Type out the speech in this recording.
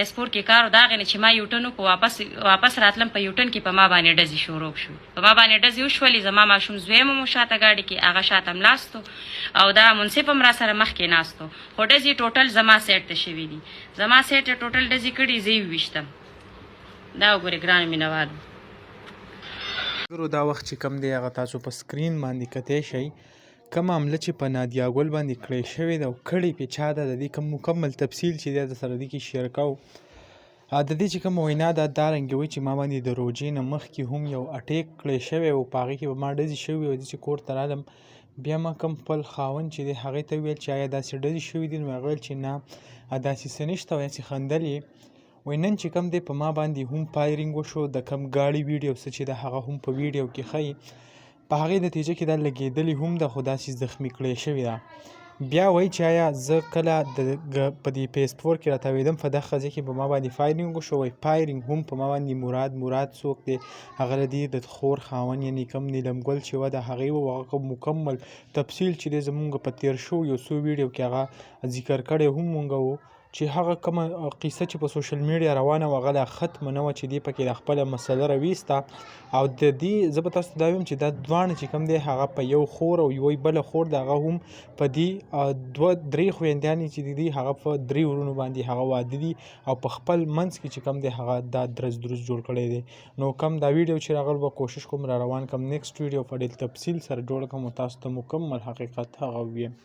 پاسپورټ کې کار و د هغې نه چې ما یوټن وکړو واپس راتلم په یوټن کې په ما باندې ډزې شروع شو په ما باندې ډزې وشولې زما ماشوم زوی مو شاته ګاډي کې هغه شاته ملاست او دا منصف هم را سره مخکې ناست خو ډزې ټوټل زما سایډ ته شوي دي زما سایډ ته ټوټل ډزې کړي زه یې وویشتم دا وګورئ ګرانو مینوالو دا وخت چې کم دی هغه تاسو په سکرین باندې کتی شئ کوم عمله چې په نادیا ګل باندې کړې شوې ده او کړې پې چا ده د دې کوم مکمل تفصیل چې دی درسره دې کې شیر کوو د دې چې کومه وینا ده دا رنګوي چې ما باندې د روژې نه مخکې هم یو اټیک کړی شوی و په هغې کې به ما ډزې شوي او زه چې کور ته رالم بیا ما کوم خپل خاوند چې دی هغې ته وویل چې آیا داسې ډزې شوي دي نو هغه ویل چې نه داسې څه نشته او هسې خندل یې وایي نن چې کوم دی په ما باندې هم فایرینګ وشو د کوم ګاډي ویډیو څه چې ده هغه هم په ویډیو کې ښیي په هغې نتیجه کې دا لګېدلې هم ده خو داسې زخمي کړې شوې ده بیا وایي چې آیا زه کله په دې پاسپورټ کې راتاوېدم په دغه ځای کې په ما باندې فایرینګ وشو وایي فایرینګ هم په ما باندې مراد څوک دی هغه د دې د خور خاوند یعنې کوم نیلم ګل چې وه د هغې و هغه مکمل تفصیل چې دی زمونږ په تېر شوو یو څو ویډیو کې هغه ذکر کړی هم مونږ و چې هغه کومه قصه چې په سوشل میډیا روانه وه هغه لا ختمه نه وه چې دې پکې د خپله مسله راویسته او د دې زه به تاسو ته دا وایم چې دا دواړه چې کوم دی هغه په یو خور او یوې بله خور د هغه هم په دې دوه درې خویندیانې چې دي هغه په درې ورونو باندې هغه واده دي او په خپل منځ کې چې کوم دی هغه دا درز جوړ کړی دی نو کوم دا ویډیو چې راغلی به کوشش کوم را روان کوم نیکسټ ویډیو په ډېر تفصیل سره جوړ کړم او تاسو ته مکمل حقیقت هغه وویم